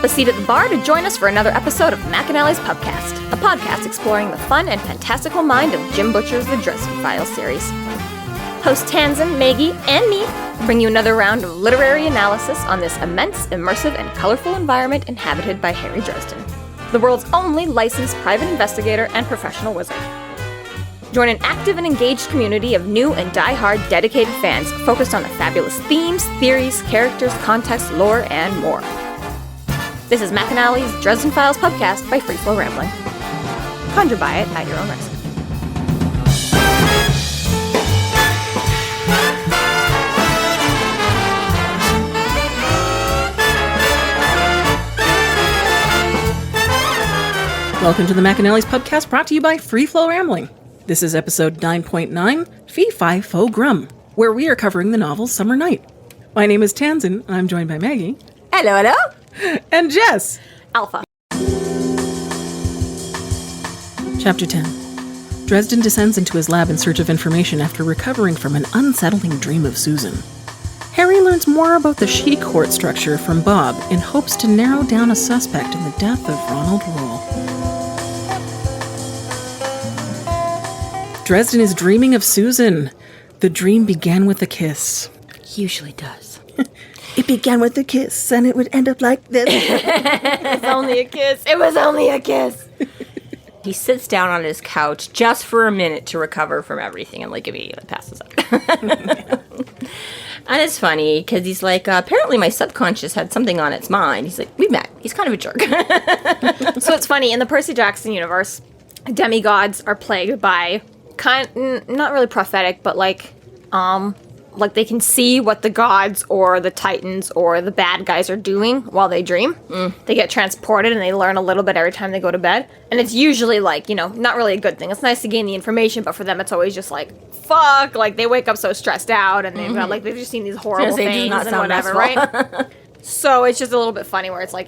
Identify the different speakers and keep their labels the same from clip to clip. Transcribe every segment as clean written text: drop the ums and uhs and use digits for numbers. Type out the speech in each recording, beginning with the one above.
Speaker 1: up a seat at the bar to join us for another episode of McAnally's Pubcast, a podcast exploring the fun and fantastical mind of Jim Butcher's The Dresden Files series. Hosts Tansenn, Maggie, and me bring you another round of literary analysis on this immense, immersive, and colorful environment inhabited by Harry Dresden, the world's only licensed private investigator and professional wizard. Join an active and engaged community of new and die-hard dedicated fans focused on the fabulous themes, theories, characters, context, lore, and more. This is McAnally's Dresden Files Pubcast by Free Flow Rambling. Conjure by it at your own risk.
Speaker 2: Welcome to the McAnally's Pubcast, brought to you by Free Flow Rambling. This is episode 9.9, Fee Fi Fo Grum, where we are covering the novel Summer Night. My name is Tansenn, and I'm joined by Maggie.
Speaker 1: Hello, hello.
Speaker 2: And Jess.
Speaker 1: Alpha.
Speaker 2: Chapter 10. Dresden descends into his lab in search of information after recovering from an unsettling dream of Susan. Harry learns more about the She Court structure from Bob in hopes to narrow down a suspect in the death of Ronald Rule. Dresden is dreaming of Susan. The dream began with a kiss.
Speaker 1: Usually does.
Speaker 2: It began with a kiss, and it would end up like this.
Speaker 1: It's only a kiss. It was only a kiss.
Speaker 3: He sits down on his couch just for a minute to recover from everything and, immediately passes out. And it's funny, because he's like, apparently my subconscious had something on its mind. He's like, we met. He's kind of a jerk.
Speaker 1: So it's funny, in the Percy Jackson universe, demigods are plagued by not really prophetic, but they can see what the gods or the titans or the bad guys are doing while they dream. They get transported and they learn a little bit every time they go to bed. And it's usually not really a good thing. It's nice to gain the information, but for them it's always just fuck, they wake up so stressed out and they've got they've just seen these horrible things and whatever, right? So it's just a little bit funny where it's on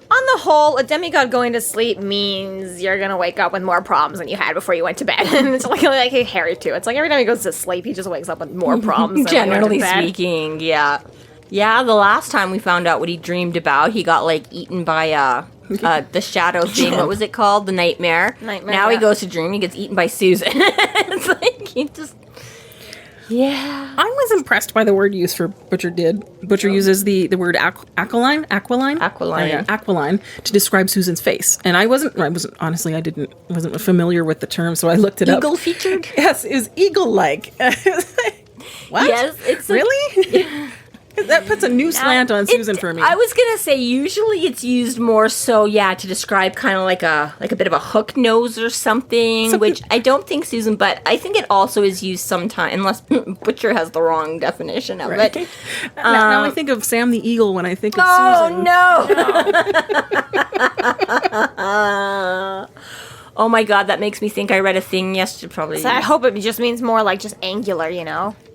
Speaker 1: the whole, a demigod going to sleep means you're gonna wake up with more problems than you had before you went to bed. And it's like Harry too. It's every time he goes to sleep, he just wakes up with more problems.
Speaker 3: Generally speaking, yeah. Yeah, the last time we found out what he dreamed about, he got eaten by the shadow thing. What was it called? The nightmare. Now he goes to dream, he gets eaten by Susan. It's he just... Yeah.
Speaker 2: I was impressed by the word use for Butcher did. Butcher uses the word aquiline to describe Susan's face. And I wasn't familiar with the term, so I looked it up.
Speaker 3: Eagle featured?
Speaker 2: Yes, it was eagle-like. What?
Speaker 3: Yes, it's
Speaker 2: really? Yeah. That puts a new slant on Susan for me.
Speaker 3: I was gonna say usually it's used more so, to describe kind of like a bit of a hook nose or something, which I don't think Susan, but I think it also is used sometimes, unless Butcher has the wrong definition of it.
Speaker 2: Now I think of Sam the Eagle when I think of Susan.
Speaker 3: No. Oh my god, that makes me think I read a thing yesterday, probably.
Speaker 1: So I hope it just means more just angular,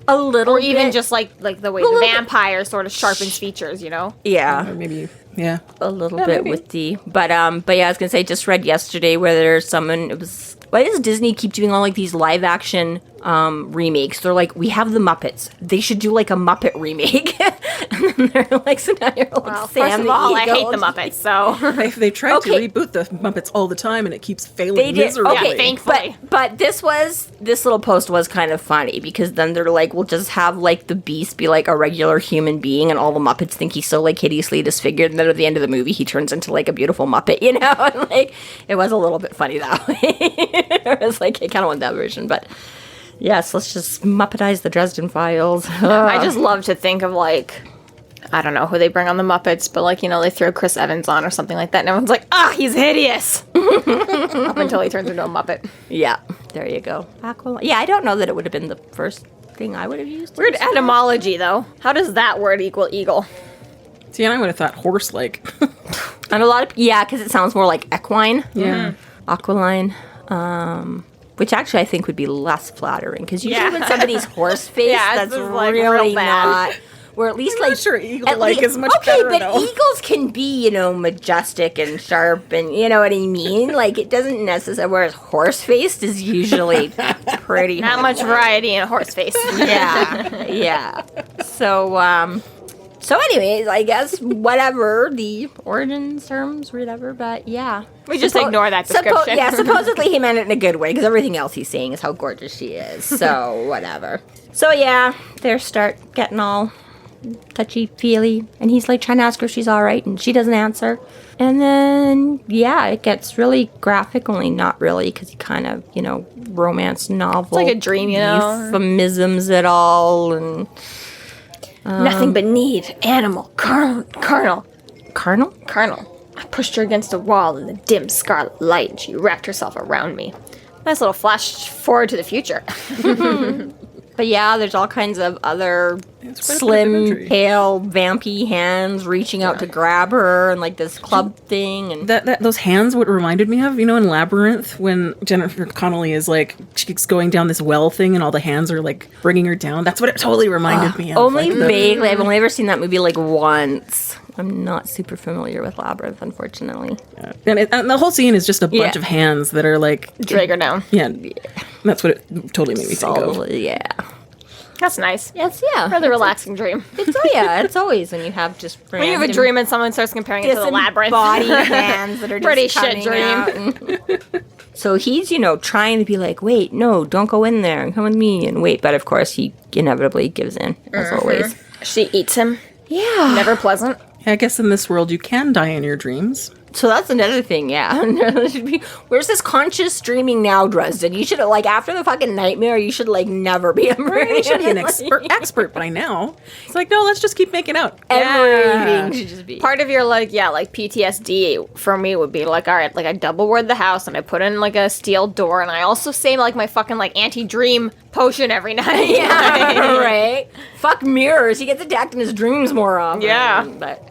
Speaker 3: A little
Speaker 1: or
Speaker 3: bit.
Speaker 1: even just the way the vampire sort of sharpens features,
Speaker 3: Yeah.
Speaker 2: Or maybe, yeah.
Speaker 3: A little bit maybe. With the... But yeah, I was going to say, just read yesterday where there's someone... Why does Disney keep doing all these live action remakes? They're we have the Muppets. They should do a Muppet remake. And then they're so now you're
Speaker 1: well,
Speaker 3: Sam
Speaker 1: first of all, I hate the Muppets, so...
Speaker 2: They've tried to reboot the Muppets all the time, and it keeps failing miserably.
Speaker 1: Okay, thankfully.
Speaker 3: But this little post was kind of funny, because then they're we'll just have, the Beast be, a regular human being, and all the Muppets think he's so, hideously disfigured, and then at the end of the movie, he turns into, a beautiful Muppet, And, it was a little bit funny that way. It was I kind of want that version, but... Yes, let's just Muppetize the Dresden Files.
Speaker 1: I just love to think of, I don't know who they bring on the Muppets, but, they throw Chris Evans on or something like that, and everyone's he's hideous! Up until he turns into a Muppet.
Speaker 3: Yeah, there you go. Aqualung. Yeah, I don't know that it would have been the first thing I would have used.
Speaker 1: Weird etymology, though. How does that word equal eagle?
Speaker 2: See, and I would have thought horse-like.
Speaker 3: And a lot of... Yeah, because it sounds more like equine.
Speaker 2: Yeah.
Speaker 3: Aquiline. Which actually I think would be less flattering, because usually when somebody's horse face, that's really not... Or at least
Speaker 2: I'm not sure eagle-like is much better,
Speaker 3: okay, but eagles can be, majestic and sharp, and you know what I mean? It doesn't necessarily... Whereas horse-faced is usually pretty...
Speaker 1: Not much variety in a horse face.
Speaker 3: Yeah. So, So anyways, I guess whatever the origins terms, whatever, but yeah.
Speaker 1: We just ignore that description.
Speaker 3: Supposedly he meant it in a good way, because everything else he's saying is how gorgeous she is. So, whatever. So yeah, they start getting all touchy-feely, and he's like trying to ask her if she's alright, and she doesn't answer. And then, yeah, it gets really graphic, only not really, because he kind of, romance novel.
Speaker 1: It's like a dream,
Speaker 3: euphemisms it all, and...
Speaker 1: Nothing but need, animal, carnal.
Speaker 3: Carnal?
Speaker 1: Carnal. I pushed her against a wall in the dim scarlet light, and she wrapped herself around me. Nice little flash forward to the future.
Speaker 3: But yeah, there's all kinds of other slim, pale, vampy hands reaching out to grab her, and like this club thing, and
Speaker 2: those hands, what reminded me of, in Labyrinth, when Jennifer Connelly is like, she's going down this well thing, and all the hands are like bringing her down. That's what it totally reminded me of.
Speaker 3: Only vaguely. I've only ever seen that movie like once. I'm not super familiar with Labyrinth, unfortunately.
Speaker 2: Yeah. And the whole scene is just a bunch of hands that are like...
Speaker 1: drag her down.
Speaker 2: Yeah. That's what it totally made me think of.
Speaker 3: Yeah.
Speaker 1: That's nice.
Speaker 3: Yes, yeah.
Speaker 1: Really relaxing dream.
Speaker 3: It's always when you have just
Speaker 1: when you have a dream and someone starts comparing it to the Labyrinth.
Speaker 3: Body hands that are just
Speaker 1: pretty shit
Speaker 3: dream. So he's, trying to be like, wait, no, don't go in there. Come with me and wait. But of course, he inevitably gives in, as always.
Speaker 1: She eats him.
Speaker 3: Yeah.
Speaker 1: Never pleasant.
Speaker 2: I guess in this world you can die in your dreams.
Speaker 3: So that's another thing, yeah. Where's this conscious dreaming now, Dresden? You should, after the fucking nightmare, you should, never be a murderer.
Speaker 2: You should be an expert by now. It's like, no, let's just keep making out.
Speaker 3: Everything should just be.
Speaker 1: Part of your, PTSD for me would be, all right, I double ward the house, and I put in, a steel door, and I also say, my fucking, anti-dream potion every night.
Speaker 3: Yeah, right? Fuck mirrors. He gets attacked in his dreams more often.
Speaker 1: Yeah.
Speaker 3: But...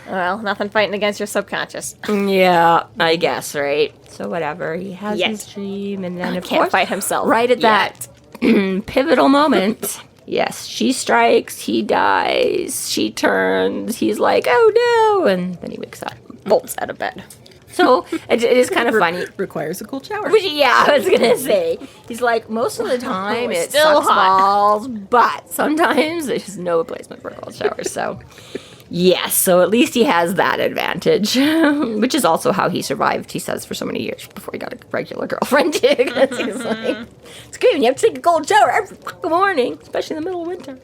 Speaker 1: well, nothing fighting against your subconscious.
Speaker 3: Yeah, I guess, right? So whatever, he has his dream, and then of
Speaker 1: can't
Speaker 3: course,
Speaker 1: fight himself.
Speaker 3: Right at that pivotal moment, yes, she strikes, he dies, she turns, he's like, oh no, and then he wakes up, bolts out of bed. So it is kind of funny.
Speaker 2: Requires a cold shower.
Speaker 3: Yeah, I was gonna say. He's like, most of the time it's
Speaker 1: still
Speaker 3: sucks
Speaker 1: hot.
Speaker 3: balls, but sometimes there's no replacement for a cold shower. So. Yes, so at least he has that advantage, which is also how he survived, he says, for so many years before he got a regular girlfriend, too. Because he's like, it's good when you have to take a cold shower every fucking morning, especially in the middle of winter.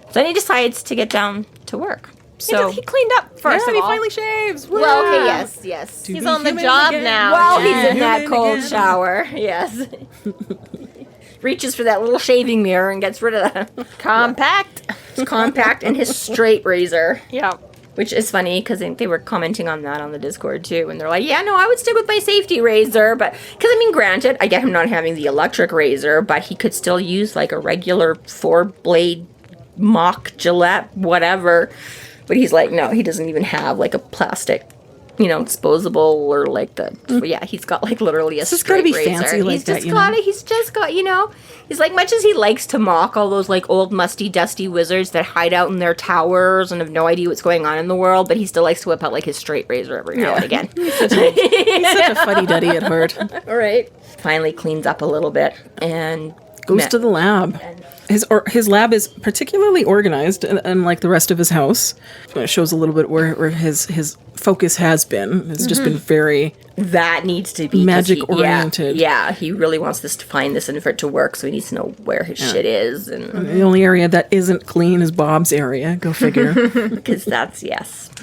Speaker 3: So then he decides to get down to work. So
Speaker 1: he cleaned up first of all.
Speaker 2: He finally shaves.
Speaker 3: Well, okay, yes.
Speaker 1: He's on the job now.
Speaker 3: Well, he's in that cold shower, yes. Reaches for that little shaving mirror and gets rid of that.
Speaker 1: Compact.
Speaker 3: It's compact and his straight razor.
Speaker 1: Yeah.
Speaker 3: Which is funny because they were commenting on that on the Discord too. And they're like, yeah, no, I would stick with my safety razor. But, because granted, I get him not having the electric razor, but he could still use a regular 4-blade mock Gillette, whatever. But he's like, no, he doesn't even have a plastic, disposable or he's got literally a straight razor.
Speaker 2: It's gotta be fancy like
Speaker 3: He's just got, he's much as he likes to mock all those old musty dusty wizards that hide out in their towers and have no idea what's going on in the world, but he still likes to whip out his straight razor every now and again.
Speaker 2: He's such a fuddy-duddy at heart.
Speaker 3: All right. Finally cleans up a little bit and
Speaker 2: goes to the lab. His lab is particularly organized, unlike the rest of his house. It shows a little bit where his focus has been. It's just been very...
Speaker 3: That needs to be...
Speaker 2: magic-oriented.
Speaker 3: Yeah, he really wants this to find this and for it to work, so he needs to know where his shit is. And
Speaker 2: the only area that isn't clean is Bob's area. Go figure.
Speaker 3: Because that's,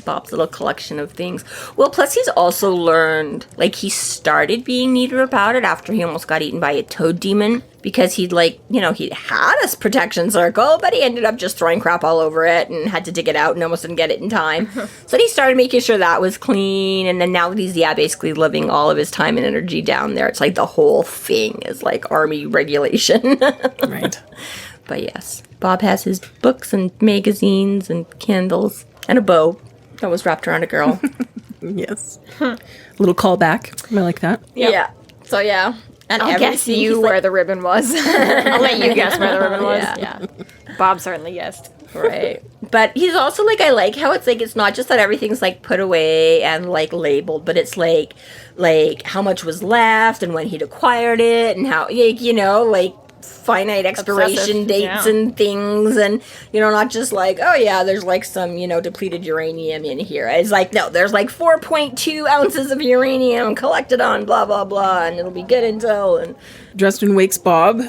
Speaker 3: Bob's little collection of things. Well, plus he's also learned, he started being neater about it after he almost got eaten by a toad demon. Because he'd he had a protection circle, but he ended up just throwing crap all over it and had to dig it out and almost didn't get it in time. So he started making sure that was clean. And then now that he's, basically living all of his time and energy down there, it's the whole thing is army regulation.
Speaker 2: Right.
Speaker 3: But yes, Bob has his books and magazines and candles and a bow that was wrapped around a girl.
Speaker 2: Yes. Little callback. I like that.
Speaker 3: Yeah. So yeah. And
Speaker 1: I'll guess you where the ribbon was. I'll let you guess where the ribbon was.
Speaker 3: Yeah.
Speaker 1: Bob certainly guessed.
Speaker 3: Right. But he's also I like how it's not just that everything's put away and labeled, but it's how much was left and when he'd acquired it and how finite expiration
Speaker 1: Obsessive,
Speaker 3: dates
Speaker 1: yeah.
Speaker 3: and things, and not just like, oh yeah, there's like some depleted uranium in here. It's like, no, there's like 4.2 ounces of uranium collected on blah blah blah, and it'll be good until. And
Speaker 2: Dresden wakes Bob.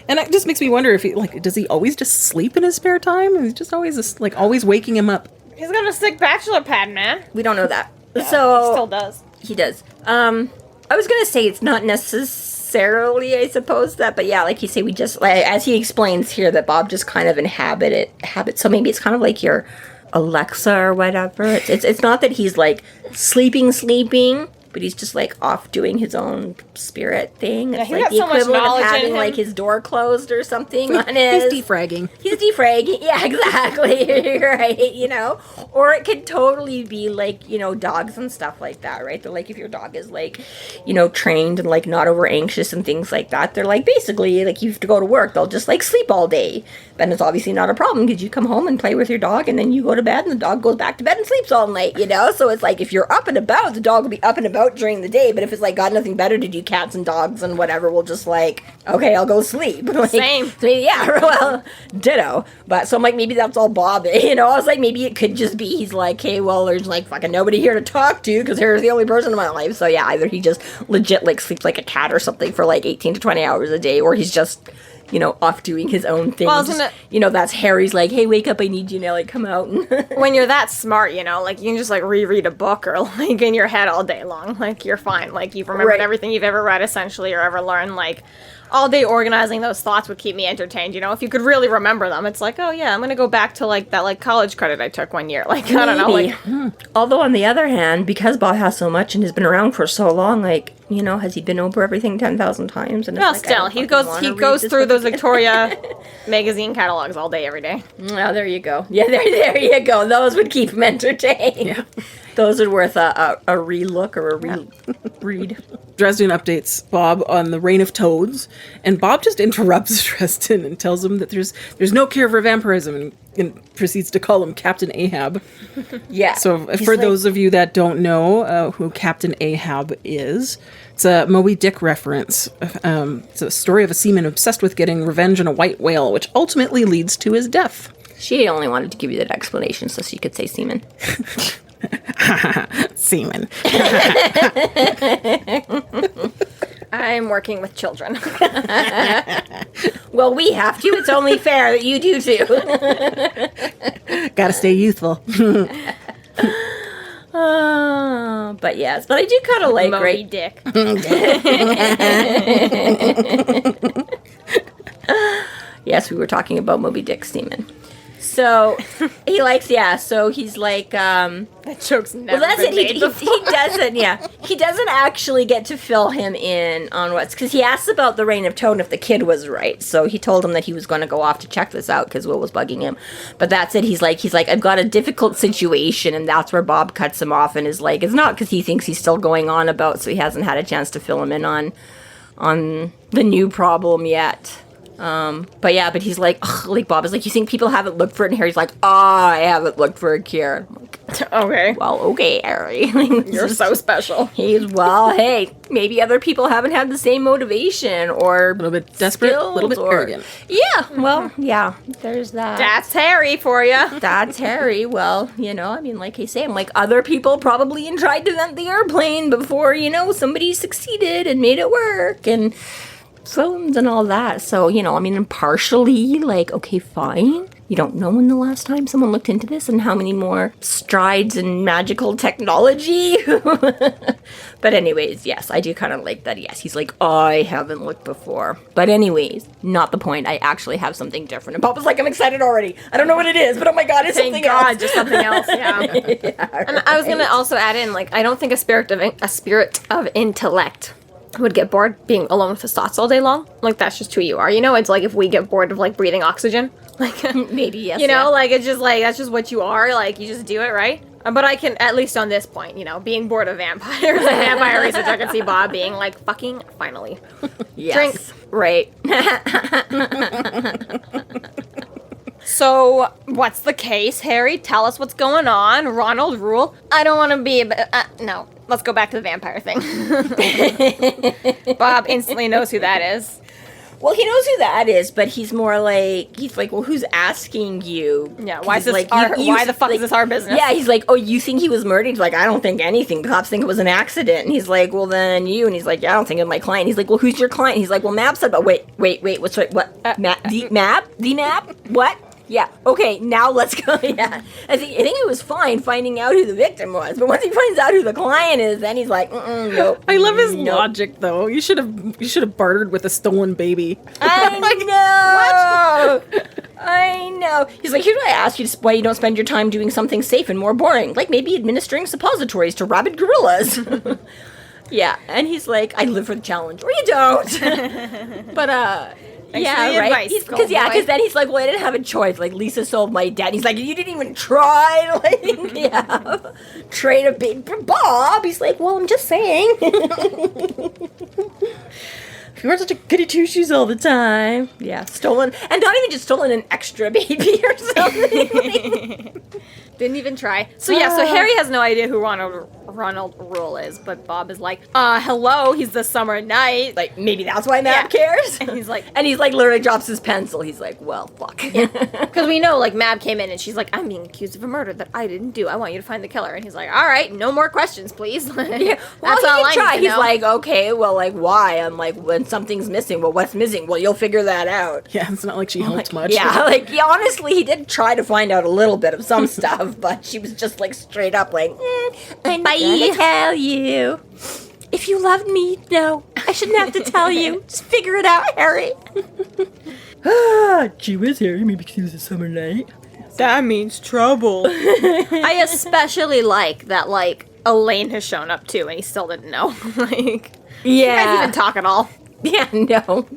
Speaker 2: And it just makes me wonder if does he always just sleep in his spare time? He's just always always waking him up.
Speaker 1: He's got a sick bachelor pad, man.
Speaker 3: we don't know that.
Speaker 1: Yeah,
Speaker 3: So
Speaker 1: he still does.
Speaker 3: he does. I was gonna say it's not necessarily, I suppose, that, but yeah, like you say, we just, like, as he explains here, that Bob just kind of habit. So maybe it's kind of like your Alexa or whatever. It's not that he's like sleeping, but he's just like off doing his own spirit thing. It's
Speaker 1: he
Speaker 3: like
Speaker 1: got
Speaker 3: the
Speaker 1: so much
Speaker 3: equivalent of
Speaker 1: knowledge in
Speaker 3: having
Speaker 1: him.
Speaker 3: like his door closed or something on his.
Speaker 2: He's defragging.
Speaker 3: He's defragging. Yeah, exactly. Right. Or it could totally be like, dogs and stuff like that, right? They're like, if your dog is like, trained and like not over anxious and things like that, they're like, basically, like, you have to go to work, they'll just like sleep all day. Then it's obviously not a problem because you come home and play with your dog and then you go to bed and the dog goes back to bed and sleeps all night, So it's like, if you're up and about, the dog will be up and about during the day. But if it's like got nothing better to do, cats and dogs and whatever will just like, okay, I'll go sleep. Like,
Speaker 1: Same.
Speaker 3: so yeah, well, ditto. But so I'm like, maybe that's all Bob. I was like, maybe it could just be he's like, hey, well, there's like fucking nobody here to talk to because here's the only person in my life. So yeah, either he just legit like sleeps like a cat or something for like 18 to 20 hours a day, or he's just off doing his own thing.
Speaker 1: Well,
Speaker 3: That's Harry's like, hey, wake up, I need you now, like, come out.
Speaker 1: When you're that smart, like, you can just, like, reread a book or, like, in your head all day long. Like, you're fine. Like, you've remembered
Speaker 3: Right.
Speaker 1: everything you've ever read, essentially, or ever learned. Like, all day organizing those thoughts would keep me entertained, If you could really remember them, it's like, oh, yeah, I'm gonna go back to, like, that, like, college credit I took one year. Like, I don't know,
Speaker 3: Maybe.
Speaker 1: like...
Speaker 3: Although, on the other hand, because Bob has so much and has been around for so long, like, has he been over everything 10,000 times? And it's
Speaker 1: Well,
Speaker 3: like, I
Speaker 1: still,
Speaker 3: don't
Speaker 1: he
Speaker 3: fucking wanna
Speaker 1: goes
Speaker 3: read this
Speaker 1: through
Speaker 3: book
Speaker 1: those
Speaker 3: again.
Speaker 1: Victoria magazine catalogs all day, every day.
Speaker 3: Oh, there you go. Yeah, there you go. Those would keep him entertained.
Speaker 2: Yeah.
Speaker 3: Those are worth a re-look or a read.
Speaker 2: Dresden updates Bob on the reign of toads, and Bob just interrupts Dresden and tells him that there's no cure for vampirism, and proceeds to call him Captain Ahab.
Speaker 3: Yeah.
Speaker 2: So
Speaker 3: He's
Speaker 2: for
Speaker 3: like-
Speaker 2: those of you that don't know who Captain Ahab is, it's a Moby Dick reference. It's a story of a seaman obsessed with getting revenge on a white whale, which ultimately leads to his death.
Speaker 3: She only wanted to give you that explanation so she could say semen.
Speaker 2: Seaman.
Speaker 1: I'm working with children.
Speaker 3: Well, we have to. It's only fair that you do too.
Speaker 2: Gotta stay youthful.
Speaker 3: But yes, but I do kind of like
Speaker 1: Moby Dick.
Speaker 3: Yes, we were talking about Moby Dick semen. So he likes, so he's like,
Speaker 1: That joke's never
Speaker 3: well, that's
Speaker 1: been
Speaker 3: it.
Speaker 1: made before.
Speaker 3: He doesn't, he doesn't actually get to fill him in on what's, because he asked about the reign of toad and if the kid was right. So he told him that he was going to go off to check this out because Will was bugging him. But that's it. He's like, I've got a difficult situation, and that's where Bob cuts him off and is like, it's not because he thinks he's still going on about, so he hasn't had a chance to fill him in on the new problem yet. But he's like, ugh, like Bob is like, you think people haven't looked for it? And Harry's like, I haven't looked for a cure. I'm like,
Speaker 1: Okay.
Speaker 3: well, okay, Harry.
Speaker 1: You're so special.
Speaker 3: Hey, maybe other people haven't had the same motivation or
Speaker 2: A little bit desperate, a little bit arrogant.
Speaker 3: Yeah, well, yeah, there's that.
Speaker 1: That's Harry for you.
Speaker 3: That's Harry. Well, like I say, I'm like, other people probably tried to vent the airplane before, somebody succeeded and made it work and phones and all that. So, partially, like, okay, fine. You don't know when the last time someone looked into this and how many more strides in magical technology. But anyways, yes, I do kind of like that. Yes, he's like, I haven't looked before. But anyways, not the point. I actually have something different. And Papa's like, I'm excited already. I don't know what it is, but oh my God, it's
Speaker 1: Thank
Speaker 3: something
Speaker 1: God,
Speaker 3: else.
Speaker 1: just something else. Yeah. And I was gonna also add in, like, I don't think a spirit of intellect would get bored being alone with his thoughts all day long. Like, that's just who you are. It's like if we get bored of, like, breathing oxygen. Like,
Speaker 3: Maybe, yes.
Speaker 1: like, it's just like, that's just what you are. Like, you just do it, right? But I can, at least on this point, being bored of vampires and vampire research, I can see Bob being like, fucking finally.
Speaker 3: Yes.
Speaker 1: Drinks.
Speaker 3: Right.
Speaker 1: So, what's the case, Harry? Tell us what's going on. Ronald, rule. I don't want to be no. Let's go back to the vampire thing. Bob instantly knows who that is.
Speaker 3: Well, he knows who that is, but he's more like, well, who's asking you?
Speaker 1: Yeah, why is
Speaker 3: He's
Speaker 1: this
Speaker 3: like,
Speaker 1: why the fuck is this our business?
Speaker 3: Yeah, he's like, oh, you think he was murdered? He's like, I don't think anything. Cops think it was an accident. And he's like, well, then you. And he's like, yeah, I don't think it's my client. He's like, well, who's your client? He's like, well, Mab said, but wait, what's right? What? Mab? The Mab? What? Yeah. Okay. Now let's go. Yeah. I think it was fine finding out who the victim was, but once he finds out who the client is, then he's like, nope.
Speaker 2: I love his logic, though. You should have bartered with a stolen baby.
Speaker 3: I know. I know. He's like, here's what I ask you: why you don't spend your time doing something safe and more boring, like maybe administering suppositories to rabid gorillas. Yeah. And he's like, I live for the challenge, or you don't. But yeah, right. Because then he's like, well, I didn't have a choice. Like, Lisa sold my dad. He's like, you didn't even try to, like, trade a baby for Bob. He's like, well, I'm just saying. If you weren't such a goody two-shoes all the time. Yeah, stolen. And not even just stolen an extra baby or something.
Speaker 1: Didn't even try. So so Harry has no idea who Ronald Rule is, but Bob is like, hello, he's the Summer Knight.
Speaker 3: Like, maybe that's why Mab cares.
Speaker 1: And he's like,
Speaker 3: literally drops his pencil. He's like, well, fuck.
Speaker 1: Because we know, like, Mab came in and she's like, I'm being accused of a murder that I didn't do. I want you to find the killer. And he's like, all right, no more questions, please.
Speaker 3: Well, that's all I need to know. He's like, okay, well, like, why? I'm like, when something's missing, well, what's missing? Well, you'll figure that out.
Speaker 2: Yeah, it's not like she helped much.
Speaker 3: Yeah, honestly, he did try to find out a little bit of some stuff, but she was just, like, straight up like, I'm gonna tell you. If you loved me, no, I shouldn't have to tell you. Just figure it out, Harry. Gee whiz, Harry, maybe because he was a summer night.
Speaker 2: That means trouble.
Speaker 1: I especially like that, like, Elaine has shown up, too, and he still didn't know. Like, you guys even talk at all.
Speaker 3: Yeah, no.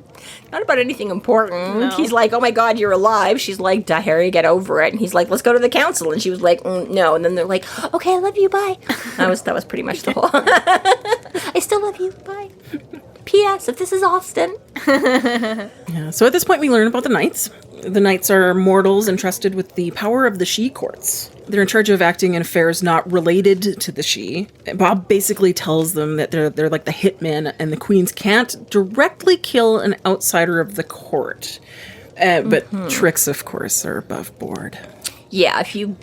Speaker 3: Not about anything important. No. He's like, oh my god, you're alive. She's like, Harry, get over it. And he's like, let's go to the council. And she was like, no. And then they're like, okay, I love you, bye. That was pretty much the whole. I still love you, bye. P.S. If this is Austin.
Speaker 2: Yeah, so at this point we learn about the Knights. The Knights are mortals entrusted with the power of the She Courts. They're in charge of acting in affairs not related to the She. Bob basically tells them that they're like the hitmen, and the queens can't directly kill an outsider of the court. But tricks, of course, are above board.
Speaker 3: Yeah, if you,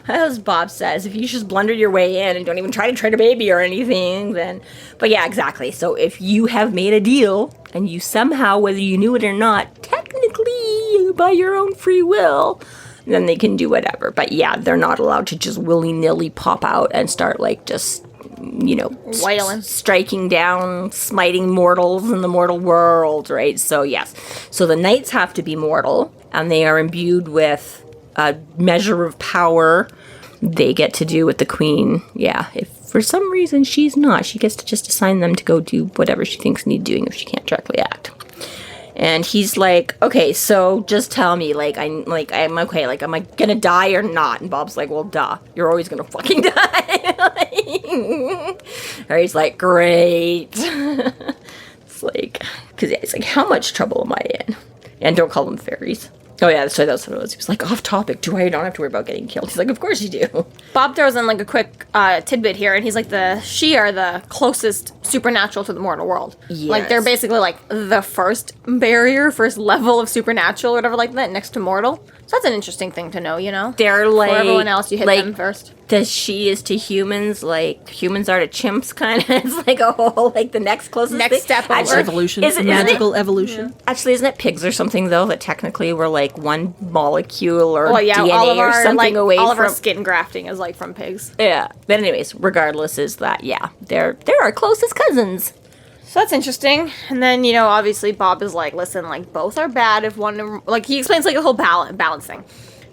Speaker 3: as Bob says, if you just blunder your way in and don't even try to trade a baby or anything, then... But yeah, exactly. So if you have made a deal, and you somehow, whether you knew it or not, technically, by your own free will, then they can do whatever. But yeah, they're not allowed to just willy-nilly pop out and start, like, just...
Speaker 1: wailing,
Speaker 3: striking down, smiting mortals in the mortal world, right? So yes. So the Knights have to be mortal, and they are imbued with a measure of power. They get to do with the Queen. Yeah, if for some reason she's not, she gets to just assign them to go do whatever she thinks need doing if she can't directly act. And he's like, okay, so just tell me, I'm okay, am I gonna die or not? And Bob's like, well, duh, you're always gonna fucking die. Or he's like, great. It's like, because it's like, how much trouble am I in? And don't call them fairies. Oh yeah, that's what it was. He was like, off topic, do I don't have to worry about getting killed? He's like, of course you do.
Speaker 1: Bob throws in like a quick tidbit here, and he's like, the She are the closest supernatural to the mortal world.
Speaker 3: Yes.
Speaker 1: Like, they're basically like the first level of supernatural or whatever like that, next to mortal. So that's an interesting thing to know,
Speaker 3: They're like...
Speaker 1: For everyone else, you hit them first.
Speaker 3: The She is to humans, like humans are to chimps, kind of. It's like a whole, like the next closest thing.
Speaker 1: Step over.
Speaker 2: Actually, evolution. Magical evolution.
Speaker 3: Yeah. Actually, isn't it pigs or something, though, that technically we're like one molecule or DNA
Speaker 1: all of our,
Speaker 3: or something away
Speaker 1: all
Speaker 3: from...
Speaker 1: of our skin grafting is like from pigs.
Speaker 3: Yeah. But anyways, regardless is that, yeah, they're our closest cousins.
Speaker 1: So that's interesting. And then, obviously Bob is like, listen, like, both are bad if one... Like, he explains, like, the whole balance thing.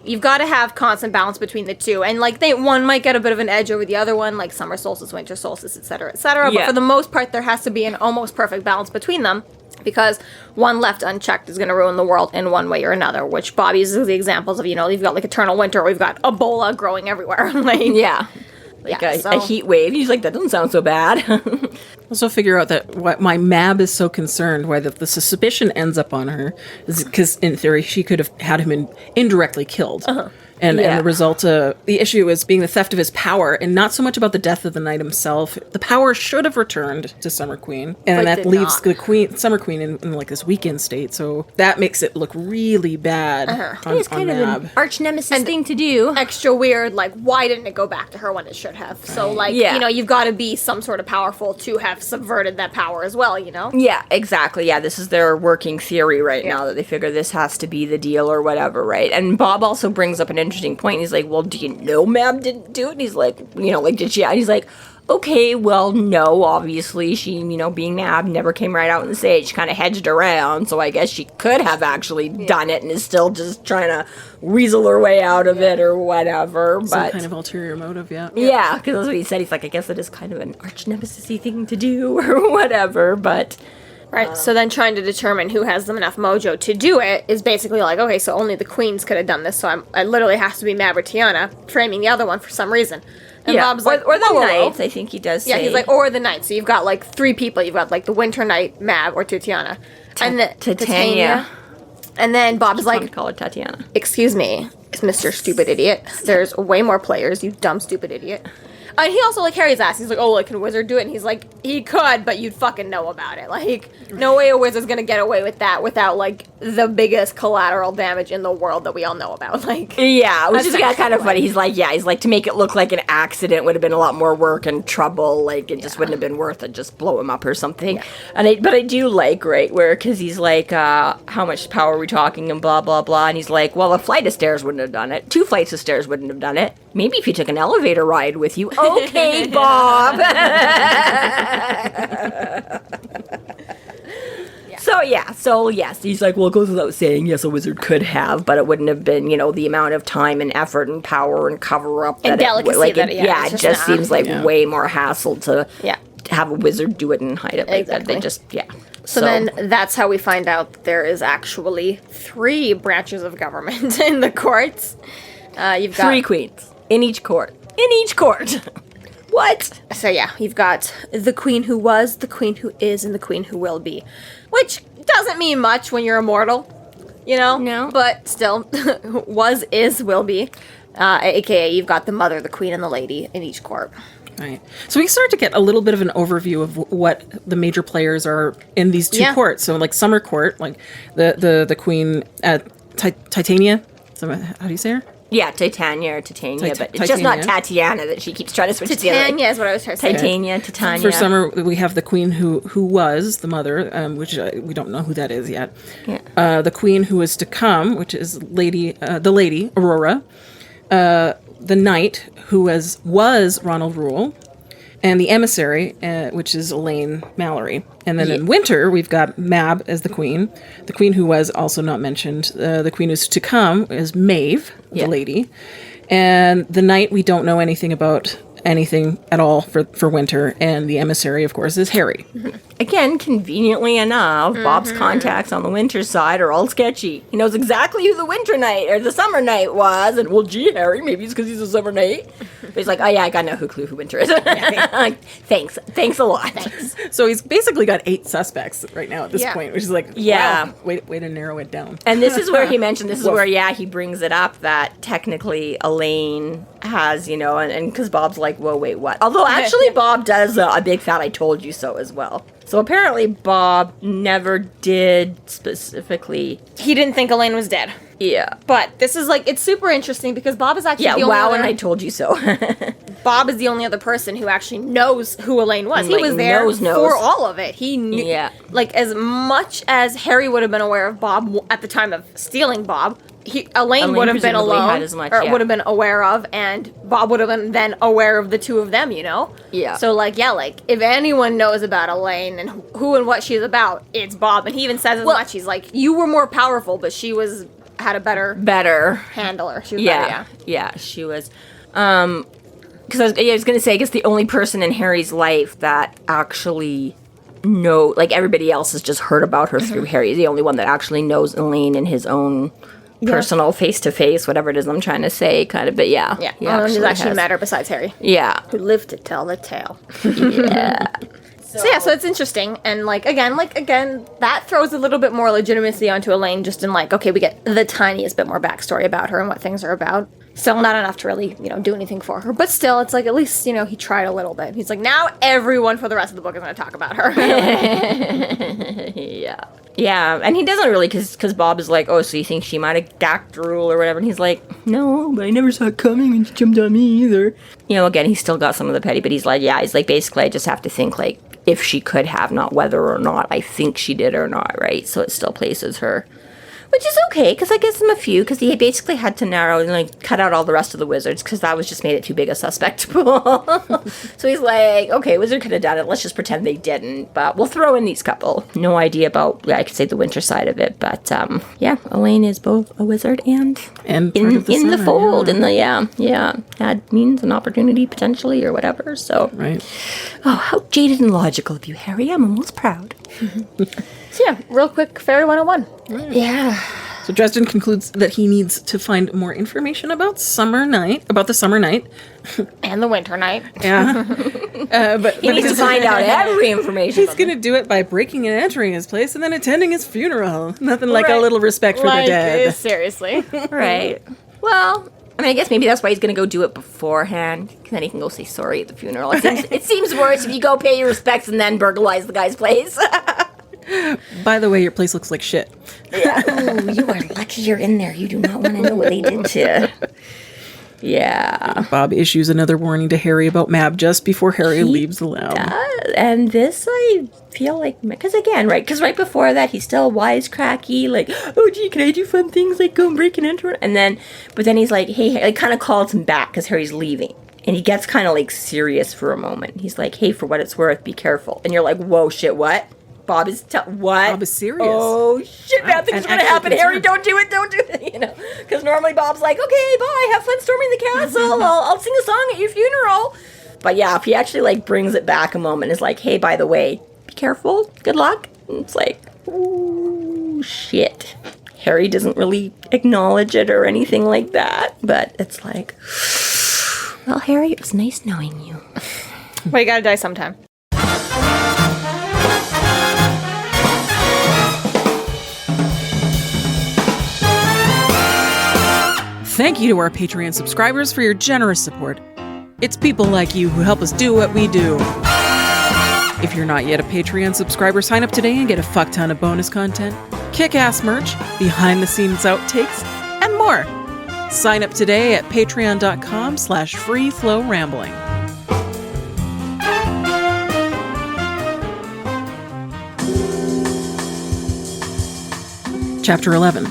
Speaker 1: You've got to have constant balance between the two. And, like, one might get a bit of an edge over the other one, like summer solstice, winter solstice, etc., etc.
Speaker 3: Yeah.
Speaker 1: But for the most part, there has to be an almost perfect balance between them. Because one left unchecked is going to ruin the world in one way or another, which Bob uses the examples of, you've got, like, eternal winter, or we've got Ebola growing everywhere. Like,
Speaker 3: yeah. Like a heat wave. He's like, that doesn't sound so bad.
Speaker 2: Also figure out that why Mab is so concerned, why the suspicion ends up on her, is because in theory she could have had him indirectly killed. And the result, the issue is being the theft of his power, and not so much about the death of the knight himself. The power should have returned to Summer Queen, and that leaves the Summer Queen in like this weakened state. So that makes it look really bad.
Speaker 3: It's kind of an arch nemesis thing to do.
Speaker 1: Extra weird, like, why didn't it go back to her when it should have? So, like, you know, you've got to be some sort of powerful to have subverted that power as well, you know?
Speaker 3: Yeah, exactly. Yeah, this is their working theory right now, that they figure this has to be the deal or whatever, right? And Bob also brings up an interesting point. He's like, well, do you know Mab didn't do it? And he's like, you know, like, did she? And he's like, okay, well, no, obviously, she, you know, being Mab, never came right out and say it. She kind of hedged around, so I guess she could have actually done it and is still just trying to weasel her way out of it or whatever.
Speaker 2: Some kind of ulterior motive,
Speaker 3: Yeah, because that's what he said. He's like, I guess it is kind of an arch nemesis-y thing to do or whatever, but...
Speaker 1: Right, so then trying to determine who has enough mojo to do it is basically like, okay, so only the queens could have done this, so I literally has to be Mab or Tiana, framing the other one for some reason. And Bob's like,
Speaker 3: or the
Speaker 1: whoa,
Speaker 3: knights, I think he does say.
Speaker 1: Yeah, he's like, or the knights. So you've got like 3 people. You've got like the Winter Knight, Mab, or Tatiana. And the
Speaker 3: Titania.
Speaker 1: And then Bob's like,
Speaker 3: call her Tatiana.
Speaker 1: Excuse me, Mr. Stupid Idiot. There's way more players, you dumb stupid idiot. And he also, like, Harry's ass. He's like, oh, like, can a wizard do it? And he's like, he could, but you'd fucking know about it. Like, no way a wizard's gonna get away with that without, like, the biggest collateral damage in the world that we all know about. Like,
Speaker 3: yeah, which is kind of funny. He's like, to make it look like an accident would have been a lot more work and trouble. Like, it just wouldn't have been worth it. Just blow him up or something. Yeah. But I do like, right, where, because he's like, how much power are we talking and blah, blah, blah. And he's like, well, a flight of stairs wouldn't have done it. 2 flights of stairs wouldn't have done it. Maybe if you took an elevator ride with you. Okay, Bob. So yes, he's like, well, it goes without saying, yes, a wizard could have, but it wouldn't have been, you know, the amount of time and effort and power and cover up
Speaker 1: and delicacy
Speaker 3: it just seems like way more hassle to have a wizard do it and hide it like that. They just
Speaker 1: So then that's how we find out that there is actually 3 branches of government in the courts. You've got
Speaker 3: 3 queens in each court. What?
Speaker 1: So yeah, you've got the queen who was, the queen who is, and the queen who will be. Which doesn't mean much when you're immortal, you know?
Speaker 3: No.
Speaker 1: But still, was, is, will be. AKA you've got the mother, the queen, and the lady in each court.
Speaker 2: Right. So we start to get a little bit of an overview of what the major players are in these 2 courts. So like Summer Court, like the queen, Titania. How do you say her?
Speaker 3: Yeah, Titania, but it's just not Tatiana that she keeps trying to switch to.
Speaker 1: Titania is what I was trying to say.
Speaker 3: Titania.
Speaker 2: For Summer, we have the queen who was the mother, which we don't know who that is yet. Yeah. The queen who is to come, which is the lady, Aurora. The knight who was Ronald Rule. And the emissary, which is Elaine Mallory. And then in winter, we've got Mab as the queen who was also not mentioned. The queen who's to come is Maeve, the lady. And the knight, we don't know anything about anything at all for winter. And the emissary, of course, is Harry.
Speaker 3: Again, conveniently enough, Bob's contacts on the winter side are all sketchy. He knows exactly who the winter knight or the summer knight was. And, well, gee, Harry, maybe it's because he's a summer knight. But he's like, oh, yeah, I got no clue who winter is. Like, thanks a lot. Thanks.
Speaker 2: So he's basically got 8 suspects right now at this point, which is like, wow, way to narrow it down.
Speaker 3: And this is where he mentioned, he brings it up that technically Elaine has, you know, and because Bob's like, whoa, wait, what? Although actually Bob does a big fat I told you so as well. So apparently Bob never did specifically.
Speaker 1: He didn't think Elaine was dead.
Speaker 3: Yeah.
Speaker 1: But this is like, it's super interesting because Bob is actually the only other...
Speaker 3: and I told you so.
Speaker 1: Bob is the only other person who actually knows who Elaine was. He was there for all of it. He knew... Yeah. Like, as much as Harry would have been aware of Bob at the time of stealing Bob, Elaine would have been alone, would have been aware of, and Bob would have been then aware of the 2 of them, you know?
Speaker 3: Yeah.
Speaker 1: So, like, if anyone knows about Elaine and who and what she's about, it's Bob. And he even says as much. He's like, you were more powerful, but she had a better handler. She was better,
Speaker 3: Yeah, she was. Because I was going to say, I guess the only person in Harry's life that actually everybody else has just heard about her through Harry. He's the only one that actually knows Elaine in his own personal face-to-face, whatever it is I'm trying to say, kind of, but yeah.
Speaker 1: Yeah, no one who's actually met her besides Harry.
Speaker 3: Yeah.
Speaker 1: Who lived to tell the tale.
Speaker 3: Yeah.
Speaker 1: So it's interesting, and again, that throws a little bit more legitimacy onto Elaine, just in okay, we get the tiniest bit more backstory about her and what things are about. Still not enough to really, do anything for her. But still, it's like, at least, he tried a little bit. He's like, now everyone for the rest of the book is going to talk about her.
Speaker 3: Yeah. Yeah, and he doesn't really, because Bob is like, oh, so you think she might have dacked Rule or whatever? And he's like, no, but I never saw it coming and she jumped on me either. Again, he's still got some of the petty, but he's like, basically I just have to think, like, if she could have, not whether or not I think she did or not, right? So it still places her. Which is okay, because I gives him a few, because he basically had to narrow and, like, cut out all the rest of the wizards, because that was just made it too big a suspect pool. So he's like, okay, wizard could have done it, let's just pretend they didn't, but we'll throw in these couple. No idea about, I could say, the winter side of it, but, Elaine is both a wizard and in the fold, had means and opportunity, potentially, or whatever, so.
Speaker 2: Right.
Speaker 3: Oh, how jaded and logical of you, Harry, I'm almost proud.
Speaker 1: So yeah, real quick, Fairy 101.
Speaker 2: Right.
Speaker 3: Yeah.
Speaker 2: So Dresden concludes that he needs to find more information about the summer night.
Speaker 1: And the winter night.
Speaker 2: Yeah. But
Speaker 3: He needs to find out every information.
Speaker 2: He's going to do it by breaking and entering his place and then attending his funeral. Nothing like a
Speaker 1: Right.
Speaker 2: little respect for the dead.
Speaker 1: Seriously.
Speaker 3: Right. Well, I guess maybe that's why he's going to go do it beforehand. Then he can go say sorry at the funeral. It seems worse if you go pay your respects and then burglarize the guy's place.
Speaker 2: By the way, your place looks like shit.
Speaker 3: Yeah. Ooh, you are lucky you're in there. You do not want to know what they did to you. Yeah.
Speaker 2: Bob issues another warning to Harry about Mab just before Harry leaves the lab.
Speaker 3: And this, I feel like, because again, right, because right before that, he's still wisecracky, like, oh, gee, can I do fun things like go and break and enter? And then, but then he's like, hey, like, kind of calls him back because Harry's leaving. And he gets kind of, like, serious for a moment. He's like, hey, for what it's worth, be careful. And you're like, whoa, shit, what? Bob is what?
Speaker 2: Bob is serious.
Speaker 3: Oh, shit, bad things are going to happen.
Speaker 2: concerned.
Speaker 3: Harry, don't do it, Because normally Bob's like, okay, bye, have fun storming the castle. I'll sing a song at your funeral. But yeah, if he actually, like, brings it back a moment, is like, hey, by the way, be careful, good luck. And it's like, ooh, shit. Harry doesn't really acknowledge it or anything like that. But it's like, well, Harry, it was nice knowing you.
Speaker 1: Well, you gotta die sometime.
Speaker 2: Thank you to our Patreon subscribers for your generous support. It's people like you who help us do what we do. If you're not yet a Patreon subscriber, sign up today and get a fuck ton of bonus content, kick-ass merch, behind-the-scenes outtakes, and more. Sign up today at patreon.com/freeflowrambling. Chapter 11.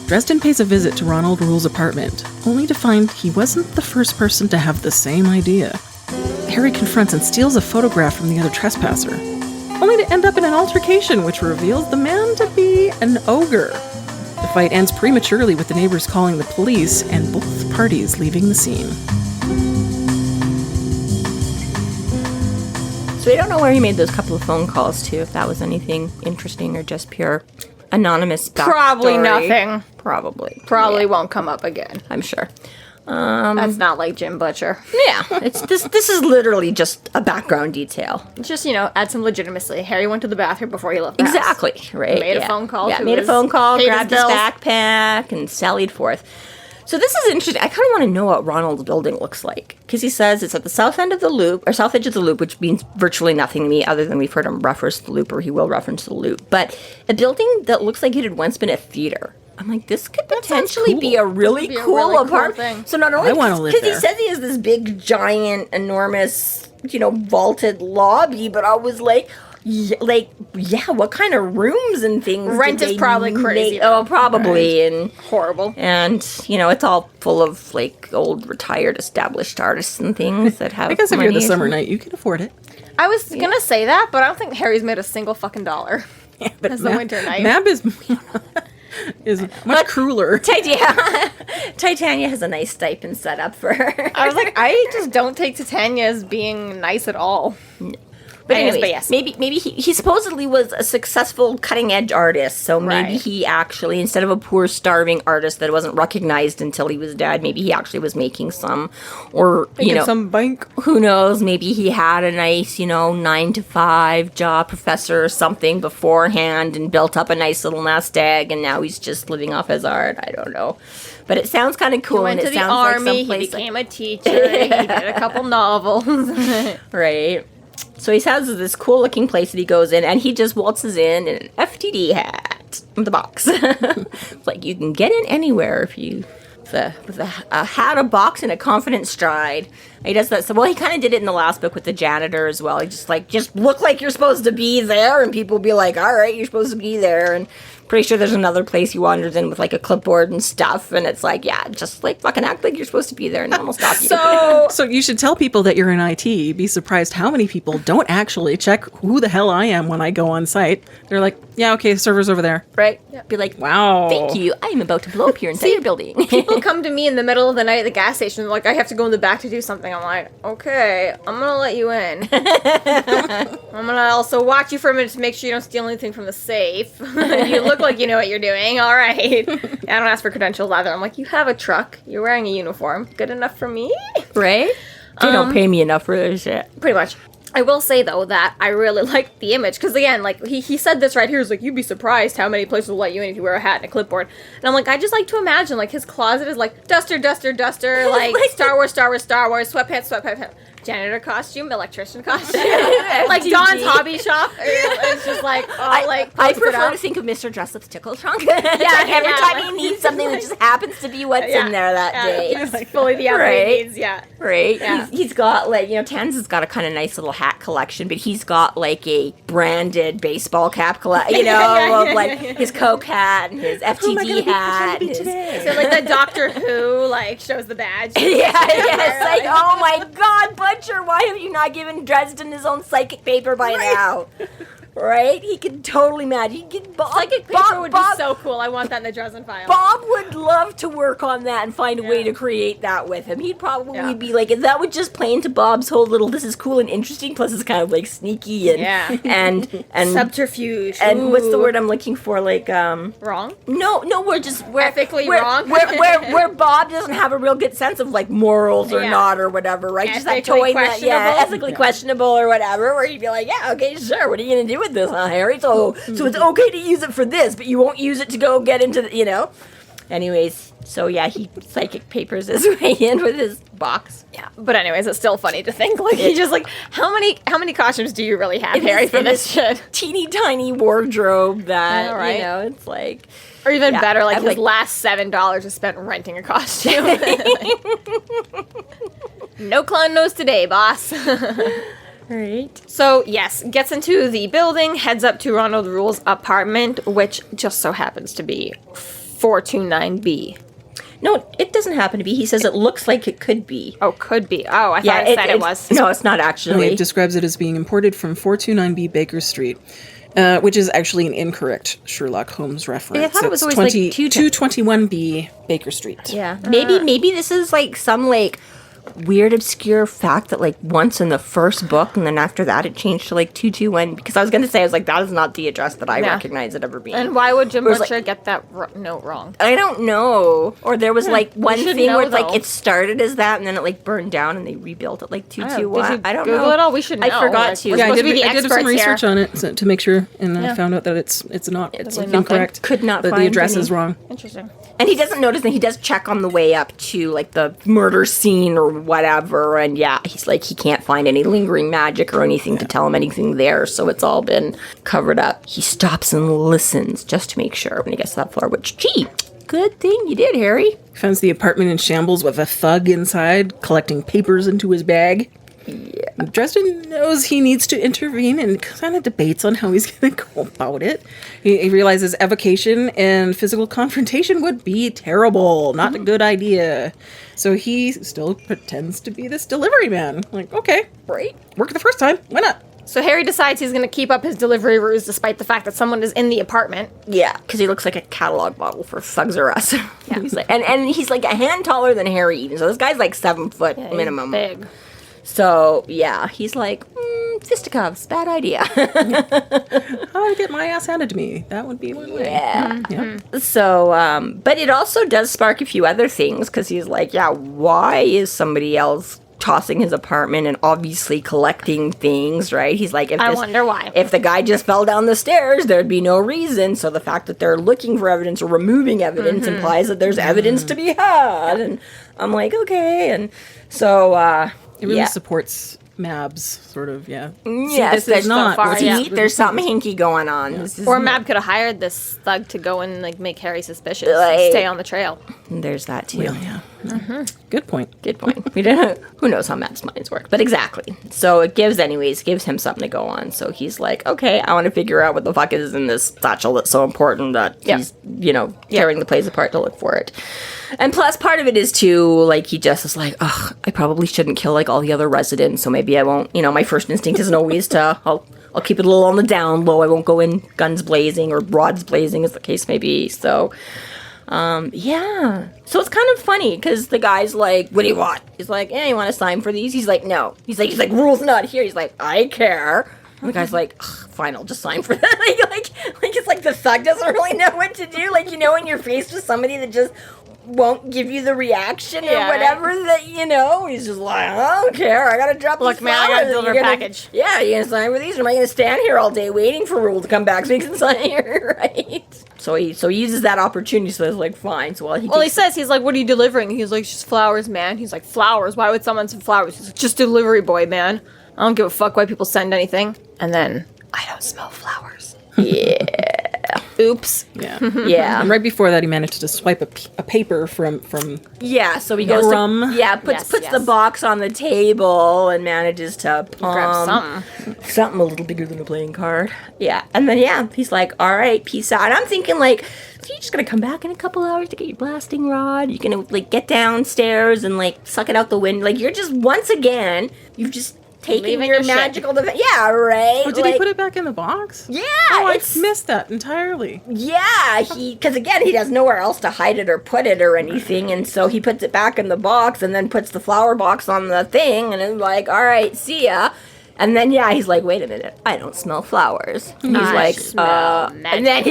Speaker 2: Dresden pays a visit to Ronald Rule's apartment, only to find he wasn't the first person to have the same idea. Harry confronts and steals a photograph from the other trespasser, only to end up in an altercation which reveals the man to be an ogre. The fight ends prematurely with the neighbors calling the police and both parties leaving the scene.
Speaker 3: So we don't know where he made those couple of phone calls to, if that was anything interesting or just pure anonymous backstory.
Speaker 1: Probably nothing.
Speaker 3: Probably
Speaker 1: Probably won't come up again.
Speaker 3: I'm sure.
Speaker 1: That's not like Jim Butcher.
Speaker 3: Yeah, it's this is literally just a background detail.
Speaker 1: Just, add some legitimacy. Harry went to the bathroom before he left the house.
Speaker 3: Exactly, right.
Speaker 1: Made a phone call.
Speaker 3: Yeah,
Speaker 1: to
Speaker 3: made a
Speaker 1: his-
Speaker 3: phone call,
Speaker 1: paid
Speaker 3: grabbed his
Speaker 1: bills.
Speaker 3: backpack, and sallied forth. So this is interesting. I kind of want to know what Ronald's building looks like. Because he says it's at the south end of the loop, or south edge of the loop, which means virtually nothing to me other than we've heard him reference the loop, or he will reference the loop. But a building that looks like it had once been a theater. I'm like, this could potentially
Speaker 2: cool.
Speaker 3: be a really
Speaker 1: Be a
Speaker 3: cool
Speaker 1: really cool
Speaker 3: apartment.
Speaker 1: thing.
Speaker 3: So not only
Speaker 2: I wanna live
Speaker 3: because he
Speaker 2: there.
Speaker 3: says he has this big, giant, enormous, vaulted lobby, but I was like, what kind of rooms and things?
Speaker 1: Rent
Speaker 3: did
Speaker 1: is
Speaker 3: they
Speaker 1: probably crazy,
Speaker 3: make? Oh, probably,
Speaker 1: Right.
Speaker 3: and
Speaker 1: Horrible.
Speaker 3: it's all full of like old retired established artists and things that have.
Speaker 2: I guess if you're the
Speaker 3: money.
Speaker 2: summer night, you can afford it.
Speaker 1: I was gonna say that, but I don't think Harry's made a single fucking dollar.
Speaker 2: But
Speaker 1: As the winter night.
Speaker 2: Mab is much crueler.
Speaker 3: Titania has a nice stipend set up for her.
Speaker 1: I was like, I just don't take Titania as being nice at all.
Speaker 3: But
Speaker 1: Anyways,
Speaker 3: anyways,
Speaker 1: but yes.
Speaker 3: maybe he supposedly was a successful cutting edge artist, so maybe
Speaker 1: Right.
Speaker 3: he actually, instead of a poor starving artist that wasn't recognized until he was dead, maybe he actually was making some, or
Speaker 2: some bank.
Speaker 3: who knows, maybe he had a nice 9 to 5 job, professor or something beforehand, and built up a nice little nest egg, and now he's just living off his art. I don't know, but it sounds kind of cool.
Speaker 1: He went
Speaker 3: and
Speaker 1: to
Speaker 3: it
Speaker 1: the
Speaker 3: sounds
Speaker 1: army,
Speaker 3: like
Speaker 1: he
Speaker 3: someplace
Speaker 1: became a teacher, he did a couple novels.
Speaker 3: right. So he has this cool looking place that he goes in, and he just waltzes in an FTD hat from the box. It's like you can get in anywhere if you with a hat, a box, and a confident stride. He does that. So well, he kind of did it in the last book with the janitor as well. He just look like you're supposed to be there, and people be like, "All right, you're supposed to be there." And pretty sure there's another place he wanders in with like a clipboard and stuff, and it's like, yeah, just like fucking act like you're supposed to be there, and no one will stop you.
Speaker 2: So you should tell people that you're in IT. Be surprised how many people don't actually check who the hell I am when I go on site. They're like, yeah, okay, the server's over there.
Speaker 3: Right? Be like,
Speaker 2: Wow.
Speaker 3: thank you. I am about to blow up your entire building.
Speaker 1: People come to me in the middle of the night at the gas station, like, I have to go in the back to do something. I'm like, okay, I'm gonna let you in. I'm gonna also watch you for a minute to make sure you don't steal anything from the safe. You look like you know what you're doing. All right. I don't ask for credentials either. I'm like, you have a truck. You're wearing a uniform. Good enough for me?
Speaker 3: Right? They don't pay me enough for this shit.
Speaker 1: Pretty much. I will say, though, that I really like the image. Because, again, like, he said this right here. He's like, you'd be surprised how many places will let you in if you wear a hat and a clipboard. And I'm like, I just like to imagine, like, his closet is like duster, like Star Wars, sweatpants, janitor costume, electrician costume. Like Don's hobby shop. It's just like,
Speaker 3: I prefer to think of Mr. Dressup's tickle trunk. Yeah, like every time he needs something, that just happens to be what's in there that day.
Speaker 1: It's fully the everyday needs,
Speaker 3: Right?
Speaker 1: Yeah.
Speaker 3: He's got, like, Tannens's got a kind of nice little hat collection, but he's got, like, a branded baseball cap collection, of, like, his Coke hat and his FTD hat. And
Speaker 1: So, like, the Doctor Who, like, shows the badge.
Speaker 3: It's like, oh my god, Butcher, why have you not given Dresden his own psychic paper by now? Right? He could totally imagine. He could,
Speaker 1: Psychic paper would be so cool. I want that in the Dresden file.
Speaker 3: Bob would love to work on that and find a way to create that with him. He'd probably be like, that would just play into Bob's whole little, this is cool and interesting, plus it's kind of like sneaky and
Speaker 1: subterfuge.
Speaker 3: And what's the word I'm looking for? Like,
Speaker 1: wrong?
Speaker 3: No, we're
Speaker 1: Ethically wrong?
Speaker 3: Where Bob doesn't have a real good sense of, like, morals or not or whatever, right? Just that
Speaker 1: Ethically
Speaker 3: toy that, ethically questionable or whatever, where you'd be like, yeah, okay, sure, what are you going to do with this, huh, Harry? So it's okay to use it for this, but you won't use it to go get into the, Anyways, so yeah, he psychic papers his way in with his box.
Speaker 1: Yeah, but anyways, it's still funny to think, like, he just, like, how many costumes do you really have, Harry, for this shit?
Speaker 3: Teeny tiny wardrobe that,
Speaker 1: right.
Speaker 3: It's like...
Speaker 1: Or even better, like,
Speaker 3: I've,
Speaker 1: his last $7 is spent renting a costume. No clown knows today, boss.
Speaker 3: Right.
Speaker 1: So, yes, gets into the building, heads up to Ronald Rule's apartment, which just so happens to be 429B.
Speaker 3: No, it doesn't happen to be. He says it looks like it could be.
Speaker 1: Oh, could be. Oh, I thought it said it was.
Speaker 3: No, it's not actually.
Speaker 2: It describes it as being imported from 429B Baker Street, which is actually an incorrect Sherlock Holmes reference.
Speaker 3: I thought it was always
Speaker 2: 221B Baker Street.
Speaker 3: Yeah. Maybe this is like some like weird obscure fact that like once in the first book and then after that it changed to like 221, because I was gonna say, I was like, that is not the address that I recognize it ever being.
Speaker 1: And why would Jim Butcher get that note wrong?
Speaker 3: I don't know. Or there was like one thing where it's like
Speaker 1: though.
Speaker 3: it started as that and then it like burned down and they rebuilt it like 221. I don't
Speaker 1: Google
Speaker 3: know.
Speaker 1: it all? We should know.
Speaker 3: I forgot to.
Speaker 1: We're
Speaker 2: Yeah,
Speaker 1: supposed to be the
Speaker 2: I did some
Speaker 1: experts
Speaker 2: research
Speaker 1: here.
Speaker 2: on it to make sure, and I found out that it's not. It's incorrect.
Speaker 3: Could not
Speaker 2: But
Speaker 3: find
Speaker 2: the address
Speaker 3: any.
Speaker 2: is wrong.
Speaker 1: Interesting.
Speaker 3: And he doesn't notice that he does check on the way up to like the murder scene or whatever, and he's like, he can't find any lingering magic or anything to tell him anything there, so it's all been covered up. He stops and listens just to make sure when he gets to that floor, which, gee, good thing you did, Harry.
Speaker 2: Finds the apartment in shambles with a thug inside collecting papers into his bag. Yeah. Dresden knows he needs to intervene and kind of debates on how he's going to go about it. He realizes evocation and physical confrontation would be terrible, not a good idea. So he still pretends to be this delivery man. Like, okay,
Speaker 3: Right?
Speaker 2: worked the first time. Why not?
Speaker 1: So Harry decides he's going to keep up his delivery ruse despite the fact that someone is in the apartment.
Speaker 3: Yeah, because he looks like a catalog model for Thugs R Us. Yeah. He's like, and he's like a hand taller than Harry even. So this guy's like 7 foot minimum.
Speaker 1: Big.
Speaker 3: So, yeah, he's like, this fisticuffs. Bad idea.
Speaker 2: How to get my ass handed to me. That would be one way.
Speaker 3: Yeah.
Speaker 2: Yeah.
Speaker 3: So, but it also does spark a few other things because he's like, yeah, why is somebody else tossing his apartment and obviously collecting things, right? He's like,
Speaker 1: I wonder why.
Speaker 3: If the guy just fell down the stairs, there'd be no reason. So the fact that they're looking for evidence or removing evidence implies that there's evidence to be had. And I'm like, okay. And so,
Speaker 2: It really supports Mab's sort of,
Speaker 3: Yes,
Speaker 2: this is
Speaker 3: there's
Speaker 2: not.
Speaker 1: far,
Speaker 2: what's
Speaker 1: yeah.
Speaker 2: this-
Speaker 3: There's something hinky going on. This is
Speaker 1: Or Mab could have hired this thug to go and like make Harry suspicious,
Speaker 3: Like-
Speaker 1: and stay on the trail.
Speaker 3: There's that too.
Speaker 2: Well, yeah. Good point.
Speaker 3: Good point. We don't know. Who knows how Matt's minds work, but exactly. So it gives him something to go on. So he's like, okay, I want to figure out what the fuck is in this satchel that's so important that he's, tearing the place apart to look for it. And plus, part of it is too, like, he just is like, ugh, I probably shouldn't kill like all the other residents, so maybe I won't. My first instinct isn't always to. I'll keep it a little on the down low. I won't go in guns blazing or rods blazing, as the case may be. So. Yeah. So it's kind of funny because the guy's like, what do you want? He's like, you want to sign for these? He's like, no. He's like, rules not here. He's like, I care. And the guy's like, fine, I'll just sign for that. like it's like the thug doesn't really know what to do. Like, when you're faced with somebody that just won't give you the reaction or whatever that, he's just like, I don't care. I got to drop
Speaker 1: Look,
Speaker 3: these
Speaker 1: man, I got to
Speaker 3: flowers.
Speaker 1: deliver a package.
Speaker 3: Yeah, you going to sign for these? Or am I going to stand here all day waiting for Rule to come back so he can sign here, right? So he uses that opportunity, so it's like, fine. So
Speaker 1: he says, he's like, what are you delivering? He's like, just flowers, man. He's like, flowers? Why would someone send flowers? He's like, just delivery boy, man. I don't give a fuck why people send anything. And then, I don't smell flowers.
Speaker 3: Yeah.
Speaker 1: Oops.
Speaker 2: Yeah.
Speaker 3: Yeah.
Speaker 2: And right before that, he managed to swipe a paper from
Speaker 3: Yeah, so he goes
Speaker 2: Grum.
Speaker 3: puts
Speaker 1: Yes.
Speaker 3: the box on the table and manages to
Speaker 1: Grab
Speaker 3: something a little bigger than a playing card. Yeah, and then he's like, all right, peace out. And I'm thinking like, so you're just gonna come back in a couple hours to get your blasting rod? You're gonna like get downstairs and like suck it out the window? Like you're just once again, you've just taken
Speaker 1: Leaving
Speaker 3: your
Speaker 1: your shit.
Speaker 3: magical device. Yeah, right.
Speaker 2: Oh, did he put it back in the box?
Speaker 3: Yeah,
Speaker 2: Oh, I
Speaker 3: it's
Speaker 2: missed that entirely.
Speaker 3: Yeah, because again, he has nowhere else to hide it or put it or anything, and so he puts it back in the box and then puts the flower box on the thing, and it's like, all right, see ya. And then he's like, wait a minute, I don't smell flowers. And he's like,
Speaker 1: smell
Speaker 3: and then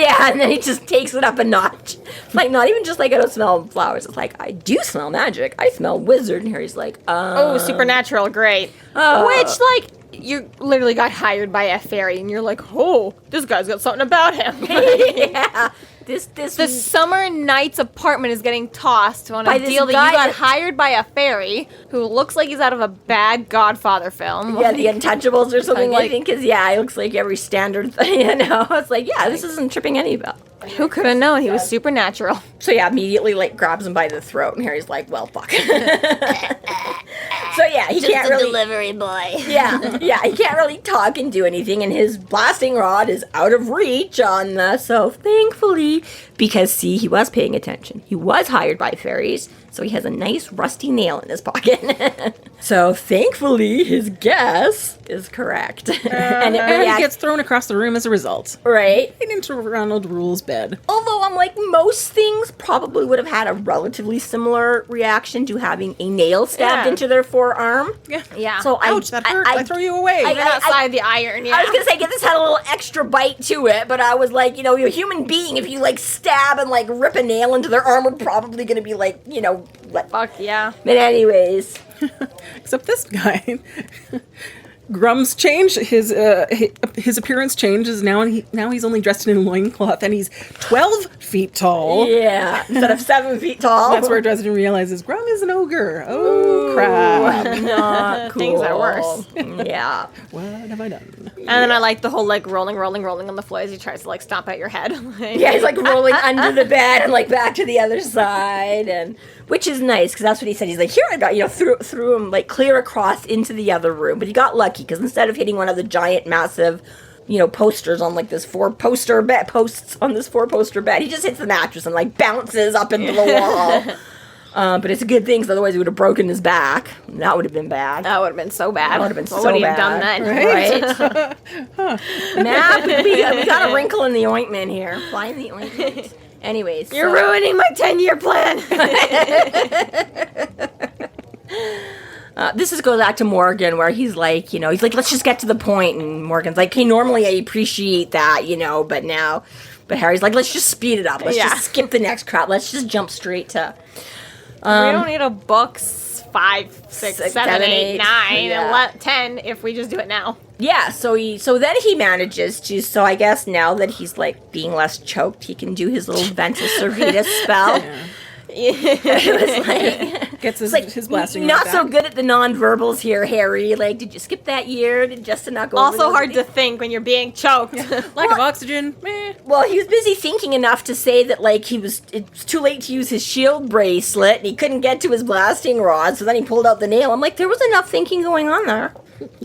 Speaker 3: he just takes it up a notch. It's like not even just like I don't smell flowers. It's like I do smell magic. I smell wizard. And Harry's like,
Speaker 1: Oh, supernatural, great. Which, like, you literally got hired by a fairy, and you're like, oh, this guy's got something about him.
Speaker 3: yeah.
Speaker 1: The summer night's apartment is getting tossed on
Speaker 3: By
Speaker 1: a
Speaker 3: this
Speaker 1: deal that
Speaker 3: guy
Speaker 1: you got
Speaker 3: that-
Speaker 1: hired by a fairy who looks like he's out of a bad Godfather film.
Speaker 3: Yeah, the Untouchables or something
Speaker 1: Like-
Speaker 3: like that. Because it looks like every standard thing. It's like, this isn't tripping any bell.
Speaker 1: Who could have known he was supernatural?
Speaker 3: So immediately like grabs him by the throat, and Harry's like, "Well, fuck." So he can't really
Speaker 1: delivery boy.
Speaker 3: he can't really talk and do anything, and his blasting rod is out of reach on the. So thankfully, because he was paying attention, he was hired by fairies, so he has a nice rusty nail in his pocket. So thankfully, his guess is correct, and it
Speaker 2: And he
Speaker 3: reacts
Speaker 2: gets thrown across the room as a result.
Speaker 3: right.
Speaker 2: Right into Ronald Rule's bed.
Speaker 3: Although I'm like, most things probably would have had a relatively similar reaction to having a nail stabbed
Speaker 1: Yeah.
Speaker 3: into their forearm.
Speaker 2: Yeah.
Speaker 1: Yeah.
Speaker 3: So
Speaker 2: Ouch, that hurt. I throw you away.
Speaker 1: Even outside the iron, yeah.
Speaker 3: I was gonna say, this had a little extra bite to it, but I was like, you're a human being. If you like stab and like rip a nail into their arm, we're probably gonna be like,
Speaker 1: Fuck yeah.
Speaker 3: But anyways,
Speaker 2: Except this guy. Grum's changed. His appearance changes now, and he's only dressed in a loincloth, and he's 12 feet tall.
Speaker 3: yeah, instead of 7 feet tall.
Speaker 2: That's where Dresden realizes Grum is an ogre. Oh, crap.
Speaker 3: Not cool.
Speaker 1: Things are worse.
Speaker 3: Yeah.
Speaker 2: What have I done?
Speaker 1: And then I like the whole like rolling on the floor as he tries to like stomp at your head.
Speaker 3: Yeah, he's like rolling under the bed and like back to the other side, and which is nice because that's what he said. He's like, here I got threw him like clear across into the other room, but he got lucky because instead of hitting one of the giant, massive, posters on like this 4-poster bed posts on this 4-poster bed, he just hits the mattress and like bounces up into the wall. But it's a good thing because otherwise he would have broken his back. That would have been bad.
Speaker 1: That would have been so bad.
Speaker 3: That would have been so
Speaker 1: What would he have
Speaker 3: bad,
Speaker 1: done then?
Speaker 3: right? Matt, we got a wrinkle in the ointment here. Fly in the ointment. Anyways,
Speaker 1: You're ruining my 10-year plan.
Speaker 3: This goes back to Morgan, where he's like, let's just get to the point. And Morgan's like, hey, normally I appreciate that, but Harry's like, let's just speed it up. Let's just skip the next crap. Let's just jump straight to.
Speaker 1: We don't need a books 5, 6, 7, 8, 9, 10 if we just do it now.
Speaker 3: Yeah, so then he manages to, so I guess now that he's like being less choked, he can do his little Ventus Servetus spell.
Speaker 2: Gets his blasting.
Speaker 3: Not so good at the non-verbals here, Harry. Like, did you skip that year? Did Justin not go over
Speaker 1: Also hard to think when you're being choked.
Speaker 2: Lack of oxygen. Meh.
Speaker 3: Well, he was busy thinking enough to say that, like, it was too late to use his shield bracelet, and he couldn't get to his blasting rod, so then he pulled out the nail. I'm like, there was enough thinking going on there.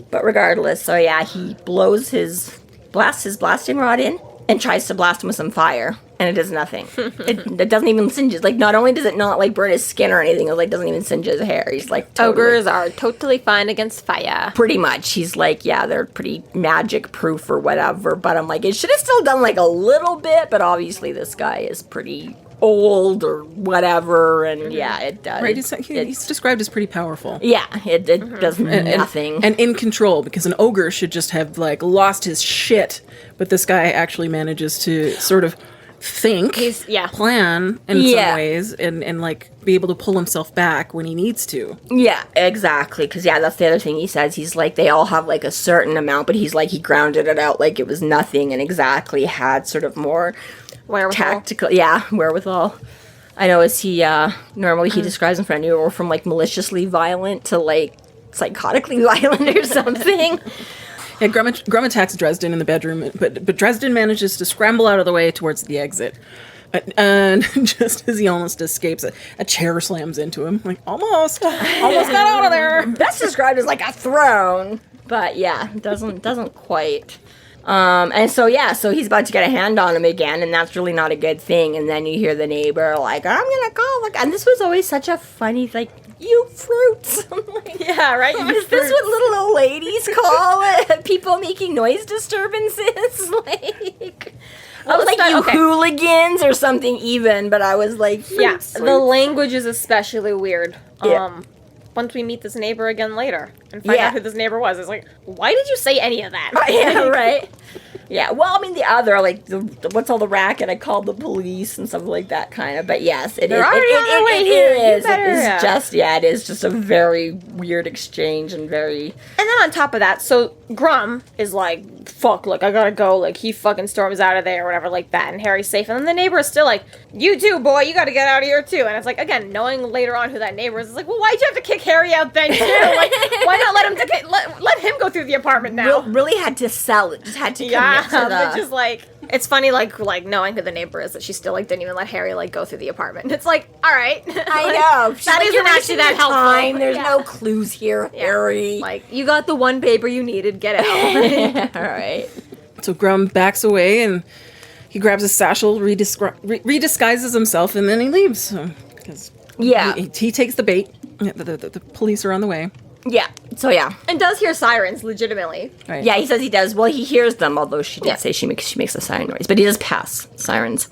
Speaker 3: But regardless, so yeah, he blasts his blasting rod in, and tries to blast him with some fire, and it does nothing. It doesn't even singe his, like, not only does it not, like, burn his skin or anything, it, like, doesn't even singe his hair. He's, like, totally...
Speaker 1: Ogres are totally fine against fire.
Speaker 3: Pretty much. He's like, yeah, they're pretty magic-proof or whatever, but I'm like, it should have still done, like, a little bit, but obviously this guy is pretty old or whatever, and yeah, it does.
Speaker 2: Right, he's described as pretty powerful.
Speaker 3: Yeah, it does nothing.
Speaker 2: And in control, because an ogre should just have, like, lost his shit, but this guy actually manages to sort of think, plan in some ways, and like, be able to pull himself back when he needs to. Yeah, exactly, because, that's the other thing he says. He's like, they all have, like, a certain amount, but he's like, he grounded it out like it was nothing, and exactly had sort of more... Tactical, wherewithal. I know, as he, normally he describes him from anywhere from, like, maliciously violent to, like, psychotically violent or something. Yeah, Grum attacks Dresden in the bedroom, but Dresden manages to scramble out of the way towards the exit. And just as he almost escapes, a chair slams into him. Like, almost got out of there.
Speaker 3: That's described as, like, a throne. But, doesn't quite... and so he's about to get a hand on him again, and that's really not a good thing. And then you hear the neighbor like, I'm gonna call, like, and this was always such a funny, like, you fruits. Like,
Speaker 1: yeah, right.
Speaker 3: Is this what little old ladies call it? People making noise disturbances? Like, I was like, you hooligans or something even, but I was like, fruits.
Speaker 1: The language is especially weird. Once we meet this neighbor again later and find out who this neighbor was, it's like, why did you say any of that?
Speaker 3: Yeah, right. Yeah, well, I mean, the other, like, what's all the racket? I called the police and stuff like that, kind of. But yes, it is.
Speaker 1: They're already on their way here.
Speaker 3: It is just a very weird exchange and very...
Speaker 1: And then on top of that, so Grum is like, fuck, like, I gotta go. Like, he fucking storms out of there or whatever like that, and Harry's safe. And then the neighbor is still like, you too, boy, you gotta get out of here too. And it's like, again, knowing later on who that neighbor is, it's like, well, why'd you have to kick Harry out then too? Like, why not let him go through the apartment now?
Speaker 3: Really had to sell it. Just had to commit to
Speaker 1: but just like, it's funny, like knowing who the neighbor is, that she still, like, didn't even let Harry, like, go through the apartment. And it's like, all right.
Speaker 3: I know.
Speaker 1: That like, isn't actually that helpful.
Speaker 3: There's no clues here, Harry.
Speaker 1: Like, you got the one paper you needed. Get out.
Speaker 3: All right.
Speaker 2: So Grum backs away, and he grabs his satchel, redisguises himself, and then he leaves. Because he takes the bait. The police are on the way.
Speaker 3: Yeah. So, yeah.
Speaker 1: And does hear sirens, legitimately.
Speaker 2: Right.
Speaker 3: Yeah, he says he does. Well, he hears them, although she did say she makes a siren noise. But he does pass sirens.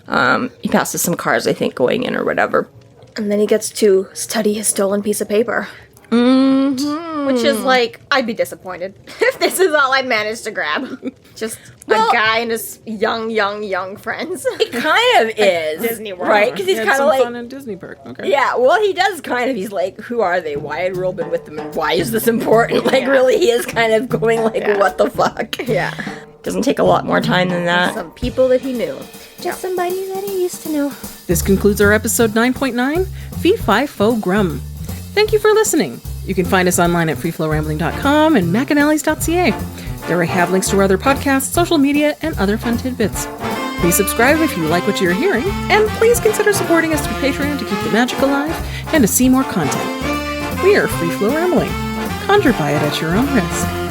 Speaker 3: He passes some cars, I think, going in or whatever.
Speaker 1: And then he gets to study his stolen piece of paper.
Speaker 3: Mm-hmm.
Speaker 1: Which is like, I'd be disappointed if this is all I managed to grab. Just a guy and his young friends.
Speaker 3: It kind of is.
Speaker 1: Disney World.
Speaker 3: Right? Because he's kind of like...
Speaker 2: fun in Disney Park. Okay.
Speaker 3: Yeah, well, he does kind of. He's like, who are they? Why had Earl been with them? And why is this important? Like, really, he is kind of going like, what the fuck?
Speaker 1: Yeah.
Speaker 3: Doesn't take a lot more time than that.
Speaker 1: Some people that he knew.
Speaker 3: Just somebody that he used to know.
Speaker 2: This concludes our episode 9.9, Fee Fi Fo Grum. Thank you for listening. You can find us online at freeflowrambling.com and McAnally's.ca. There we have links to our other podcasts, social media, and other fun tidbits. Please subscribe if you like what you're hearing, and please consider supporting us through Patreon to keep the magic alive and to see more content. We are Free Flow Rambling. Conjure by it at your own risk.